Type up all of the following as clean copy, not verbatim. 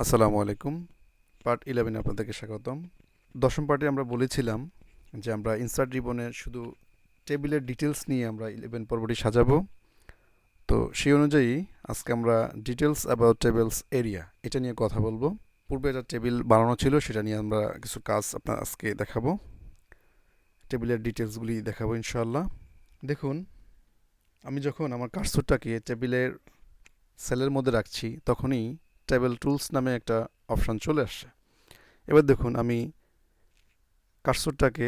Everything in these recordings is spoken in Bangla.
আসসালামু আলাইকুম। পার্ট 11 আপনাদেরকে স্বাগতম। দশম পার্টে আমরা বলেছিলাম যে আমরা ইনসার্ট রিবনে শুধু টেবিলের ডিটেলস নিয়ে আমরা 11 পর্বটি সাজাবো। তো সেই অনুযায়ী আজকে আমরা ডিটেলস অ্যাবাউট টেবিলস এরিয়া এটা নিয়ে কথা বলবো। পূর্বে একটা টেবিল বানানো ছিল, সেটা নিয়ে আমরা কিছু কাজ আপনার আজকে দেখাবো। টেবিলের ডিটেলসগুলি দেখাবো ইনশাআল্লাহ। দেখুন, আমি যখন আমার কার্সরটাকে টেবিলের সেলের মধ্যে রাখছি তখনই টেবিল টুলস নামে একটা অপশান চলে আসছে। এবার দেখুন, আমি কার্সরটাকে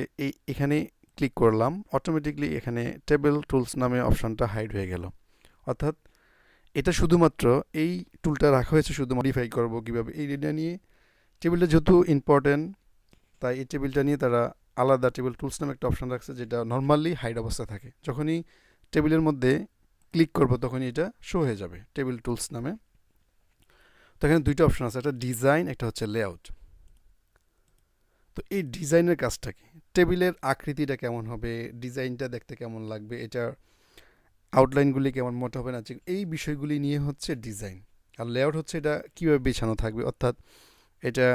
এখানে ক্লিক করলাম, অটোমেটিকলি এখানে টেবিল টুলস নামে অপশানটা হাইড হয়ে গেল। অর্থাৎ এটা শুধুমাত্র এই টুলটা রাখা হয়েছে শুধু মডিফাই করবো কীভাবে এই এটা নিয়ে। টেবিলটা যেহেতু ইম্পর্টেন্ট, তাই এই টেবিলটা নিয়ে তারা আলাদা টেবিল টুলস নামে একটা অপশান রাখছে, যেটা নর্মালি হাইড অবস্থায় থাকে। যখনই টেবিলের মধ্যে ক্লিক করবো তখনই এটা শো হয়ে যাবে টেবিল টুলস নামে। তো এখানে দুইটা অপশান আছে, একটা ডিজাইন, একটা হচ্ছে লেআউট। তো এই ডিজাইনের কাজটা কি? টেবিলের আকৃতিটা কেমন হবে, ডিজাইনটা দেখতে কেমন লাগবে, এটার আউটলাইনগুলি কেমন মোটা হবে না, এই বিষয়গুলি নিয়ে হচ্ছে ডিজাইন। আর লেআউট হচ্ছে এটা কীভাবে বিছানো থাকবে, অর্থাৎ এটা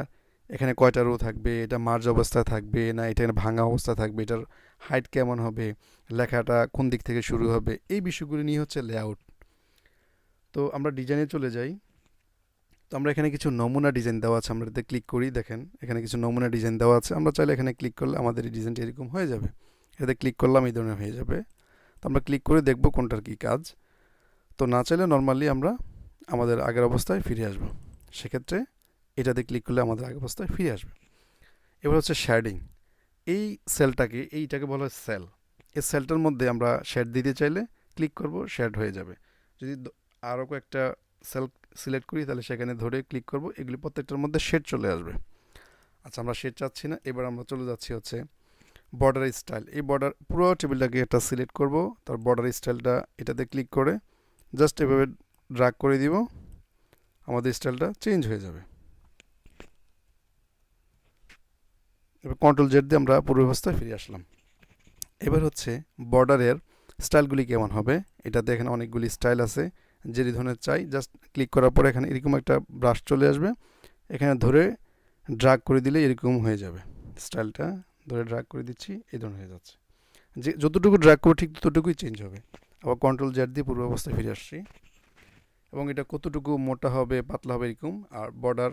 এখানে কয়টা রো থাকবে, এটা মার্জ অবস্থায় থাকবে না এটা ভাঙা অবস্থায় থাকবে, এটার হাইট কেমন হবে, লেখাটা কোন দিক থেকে শুরু হবে, এই বিষয়গুলি নিয়ে হচ্ছে লেআউট। তো আমরা ডিজাইনে চলে যাই। তো আমরা এখানে কিছু নমুনা ডিজাইন দেওয়া আছে, আমরা এতে ক্লিক করি, দেখেন এখানে কিছু নমুনা ডিজাইন দেওয়া আছে। আমরা চাইলে এখানে ক্লিক করলে আমাদের এই ডিজাইনটা এরকম হয়ে যাবে। এতে ক্লিক করলাম এই ধরনের হয়ে যাবে। তো আমরা ক্লিক করে দেখব কোনটার কী কাজ। তো না চাইলে নর্মালি আমরা আমাদের আগের অবস্থায় ফিরে আসব। সেক্ষেত্রে এটাতে ক্লিক করলে আমাদের আগের অবস্থায় ফিরে আসবে। এবার হচ্ছে শ্যাডিং। এই সেলটাকে এইটাকে বলা হয় সেল। এই সেলটার মধ্যে আমরা শেড দিতে চাইলে ক্লিক করব, শেড হয়ে যাবে। যদি আরও কয়েকটা সেল সিলেক্ট করি তাহলে সেখানে ধরে ক্লিক করব, এগুলি প্রত্যেকটার মধ্যে শেড চলে আসবে। আচ্ছা, আমরা শেড চাচ্ছি না। এবার আমরা চলে যাচ্ছি হচ্ছে বর্ডার স্টাইল। এই বর্ডার পুরো টেবিলটাকে একটা সিলেক্ট করব, তার বর্ডার স্টাইলটা এটাতে ক্লিক করে জাস্ট এভাবে ড্র্যাগ করে দিব, আমাদের স্টাইলটা চেঞ্জ হয়ে যাবে। এবার কন্ট্রোল জেড দিয়ে আমরা পূর্বাবস্থায় ফিরে আসলাম। এবার হচ্ছে বর্ডারের স্টাইলগুলি কেমন হবে, এটাতে এখানে অনেকগুলি স্টাইল আছে, যে ধরনের চাই জাস্ট ক্লিক করার পরে এখানে এরকম একটা ব্রাশ চলে আসবে, এখানে ধরে ড্র্যাগ করে দিলে এরকম হয়ে যাবে। স্টাইলটা ধরে ড্র্যাগ করে দিচ্ছি, এই ধরনের হয়ে যাচ্ছে। যে যতটুকু ড্র্যাগ করবো ঠিক ততটুকুই চেঞ্জ হবে। আবার কন্ট্রোল জেড দিয়ে পূর্ব অবস্থায় ফিরে আসছি, এবং এটা কতটুকু মোটা হবে পাতলা হবে এরকম। আর বর্ডার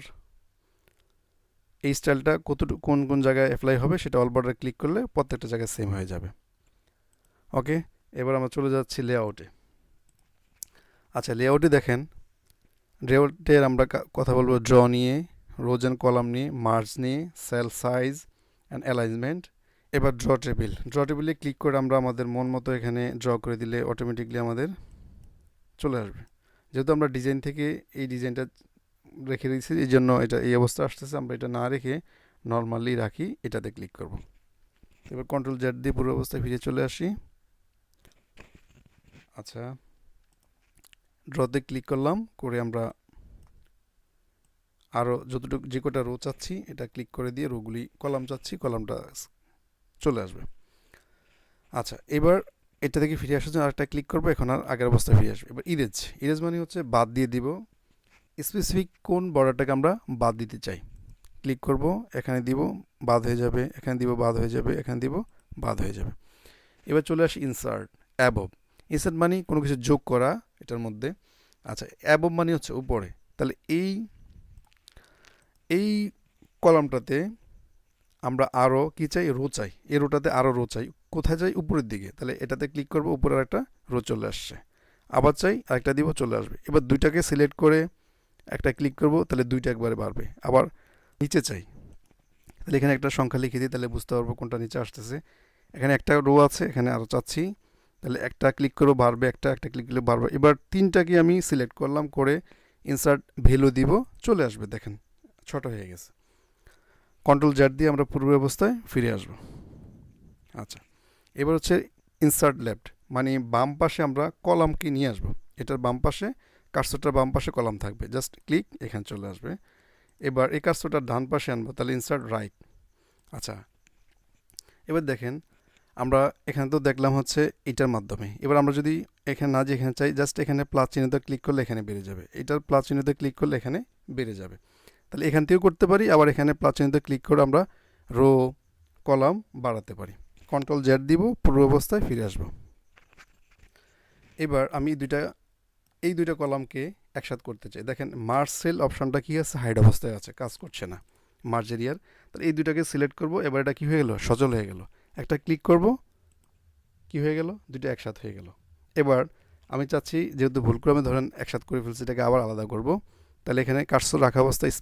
এই স্টাইলটা কতটুকু কোন কোন জায়গায় অ্যাপ্লাই হবে সেটা অল বর্ডারে ক্লিক করলে প্রত্যেকটা জায়গায় সেম হয়ে যাবে। ওকে, এবার আমরা চলে যাচ্ছি লেআউটে। আচ্ছা, লেআউটে দেখেন, লেআউটের আমরা কথা বলবো ড্র নিয়ে, রোজ অ্যান্ড কলাম নিয়ে, মার্জ নিয়ে, সেল সাইজ অ্যান্ড অ্যালাইনমেন্ট। এবার ড্র টেবিল। ড্র টেবিলে ক্লিক করে আমরা আমাদের মন মতো এখানে ড্র করে দিলে অটোমেটিকলি আমাদের চলে আসবে। যেহেতু আমরা ডিজাইন থেকে এই ডিজাইনটা রেখে দিয়েছি, এই জন্য এটা এই অবস্থা আসতেছে। আমরা এটা না রেখে নর্মালি রাখি, এটাতে ক্লিক করব। এবার কন্ট্রোল জেড দিয়ে পুরো অবস্থায় ফিরে চলে আসি। আচ্ছা, ড্রতে ক্লিক করলাম, করে আমরা আরও যতটুকু যে কটা রো চাচ্ছি এটা ক্লিক করে দিয়ে রোগুলি, কলাম চাচ্ছি কলামটা চলে আসবে। আচ্ছা, এবার এটা থেকে ফিরে আসার জন্য আরেকটা ক্লিক করবো, এখন আর আগের অবস্থায় ফিরে আসবে। এবার ইরেজ। ইরেজ মানে হচ্ছে বাদ দিয়ে দিব, স্পেসিফিক কোন বর্ডারটাকে আমরা বাদ দিতে চাই। ক্লিক করব, এখানে দিব, বাদ হয়ে যাবে, এখানে দিব, বাদ হয়ে যাবে, এখানে দিব, বাদ হয়ে যাবে। এবার চলে আসি ইনসার্ট অ্যাবভ। ইনসার্ট মানে কোনো কিছু যোগ করা এটার মধ্যে। আচ্ছা, অ্যাবভ মানে হচ্ছে উপরে। তাহলে এই কলামটাতে আমরা আরও কি চাই, রো চাই। এই রোটাতে আরও রো চাই, কোথায় চাই, উপরের দিকে। তাহলে এটাতে ক্লিক করবো, উপরের একটা রো চলে আসছে। আবার চাই, আরেকটা দিব, চলে আসবে। এবার দুইটাকে সিলেক্ট করে একটা ক্লিক করব, তাহলে দুইটা একবারে বাড়বে। আবার নিচে চাই, তাহলে এখানে একটা সংখ্যা লিখে দিই, তাহলে বুঝতে পারবো কোনটা নিচে আসতেছে। এখানে একটা রো আছে, এখানে আরও চাচ্ছি, তাহলে একটা ক্লিক করবো বাড়বে, একটা ক্লিক করলে বাড়বে। এবার তিনটাকে আমি সিলেক্ট করলাম, করে ইনসার্ট ভ্যালু দিব, চলে আসবে। দেখেন ছোট হয়ে গেছে। কন্ট্রোল জেড দিয়ে আমরা পূর্ব অবস্থায় ফিরে আসব। আচ্ছা, এবার হচ্ছে ইনসার্ট লেফট, মানে বাম পাশে আমরা কলামকে নিয়ে আসব। এটার বাম পাশে, কার্সরটার বাম পাশে কলাম থাকবে, জাস্ট ক্লিক, এখানে চলে আসবে। এবার এই কার্সরটার ডান পাশে আনবো, তাহলে ইনসার্ট রাইট। আচ্ছা, এবার দেখেন আমরা এখানে তো দেখলাম হচ্ছে এটার মাধ্যমে। এবার আমরা যদি এখানে না যে এখানে চাই, জাস্ট এখানে প্লাস চিহ্নতে ক্লিক করলে এখানে বেড়ে যাবে। এটার প্লাস চিহ্নতে ক্লিক করলে এখানে বেড়ে যাবে। তাহলে এখান থেকেও করতে পারি, আবার এখানে প্লাস চিহ্নতে ক্লিক করে আমরা রো কলাম বাড়াতে পারি। কন্ট্রোল জেড দিব, পূর্ব অবস্থায় ফিরে আসব। এবার আমি এই দুইটা কলামকে একসাথে করতে চাই। দেখেন মার্জ সেল অপশনটা কি আছে, হাইড অবস্থায় আছে, কাজ করছে না মার্জ এরিয়ার। তাহলে এই দুইটাকে সিলেক্ট করব। এবার এটা কি হয়ে গেল, সচল হয়ে গেল। একটা ক্লিক করব, কি হয়ে গেল, দুটো একসাথে হয়ে গেল। এবার আমি চাচ্ছি যেহেতু ভুলক্রমে ধরেন একসাথে করে ফেলছি, এটাকে আবার আলাদা করব। তাহলে এখানে কার্সর রাখা অবস্থায়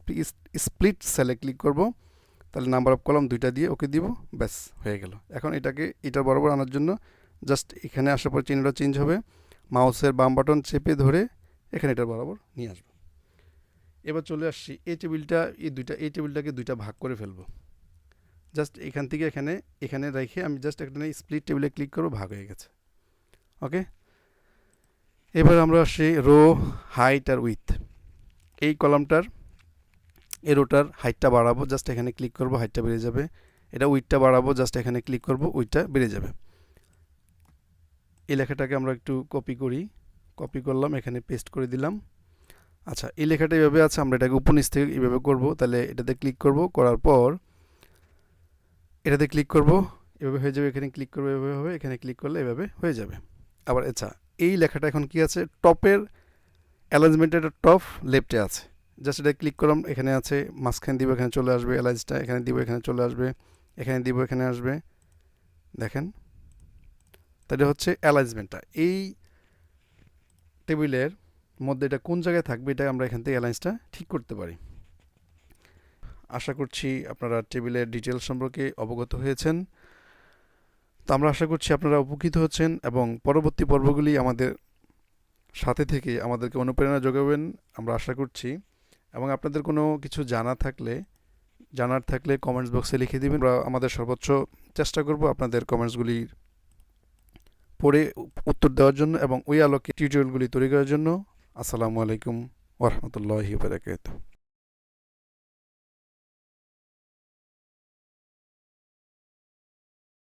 স্প্লিট সেলে ক্লিক করব। তাহলে নাম্বার অফ কলাম দুইটা দিয়ে ওকে দিব, ব্যাস হয়ে গেল। এখন এটা বরাবর আনার জন্য জাস্ট এখানে আসার পর চিহ্নটা চেঞ্জ হবে, মাউসের বাম বাটন চেপে ধরে এখানে এটা বরাবর নিয়ে আসবো। এবার চলে আসছি এই টেবিলটাকে দুইটা ভাগ করে ফেলবো। জাস্ট এখান থেকে এখানে রেখে আমি জাস্ট একটা স্প্লিট টেবিলে ক্লিক করবো, ভাগ হয়ে গেছে। ওকে, এবার আমরা আসি রো হাইট আর উইথ। এই কলামটার এই রোটার হাইটটা বাড়াবো, জাস্ট এখানে ক্লিক করবো, হাইটটা বেড়ে যাবে। এটা উইথটা বাড়াবো, জাস্ট এখানে ক্লিক করবো, উইথটা বেড়ে যাবে। এই লেখাটাকে আমরা একটু কপি করি, কপি করলাম, এখানে পেস্ট করে দিলাম। আচ্ছা, এই লেখাটা এইভাবে আছে, আমরা এটাকে উপনিচ থেকে এইভাবে করবো। তাহলে এটাতে ক্লিক করব, করার পর এটাতে ক্লিক করব, এভাবে হয়ে যাবে। এখানে ক্লিক করবো, এভাবে হবে। এখানে ক্লিক করলে এভাবে হয়ে যাবে। আবার আচ্ছা, এই লেখাটা এখন কি আছে, টপের অ্যালাইনমেন্টের টপ লেফটে আছে। জাস্ট এটা ক্লিক করলাম, এখানে আছে, মাঝখানে দিব, এখানে চলে আসবে। অ্যালাইজটা এখানে দিব, এখানে চলে আসবে। এখানে দিব, এখানে আসবে। দেখেন, তাহলে হচ্ছে অ্যালাইনমেন্টটা এই টেবিলের মধ্যে এটা কোন জায়গায় থাকবে, এটা আমরা এখান থেকে অ্যালাইন্সটা ঠিক করতে পারি। আশা করছি আপনারা টেবিলের ডিটেলস সম্পর্কে অবগত হয়েছেন। তো আমরা আশা করছি আপনারা উপকৃত হচ্ছেন এবং পরবর্তী পর্বগুলি আমাদের সাথে থেকে আমাদেরকে অনুপ্রেরণা যোগাবেন আমরা আশা করছি। এবং আপনাদের কোনো কিছু জানার থাকলে কমেন্টস বক্সে লিখে দিবেন। আমরা আমাদের সর্বোচ্চ চেষ্টা করব আপনাদের কমেন্টসগুলি পড়ে উত্তর দেওয়ার জন্য এবং ওই আলোকে টিউটোরিয়ালগুলি তৈরি করার জন্য। আসসালামু আলাইকুম ওয়া রাহমাতুল্লাহি ওয়া বারাকাতুহু।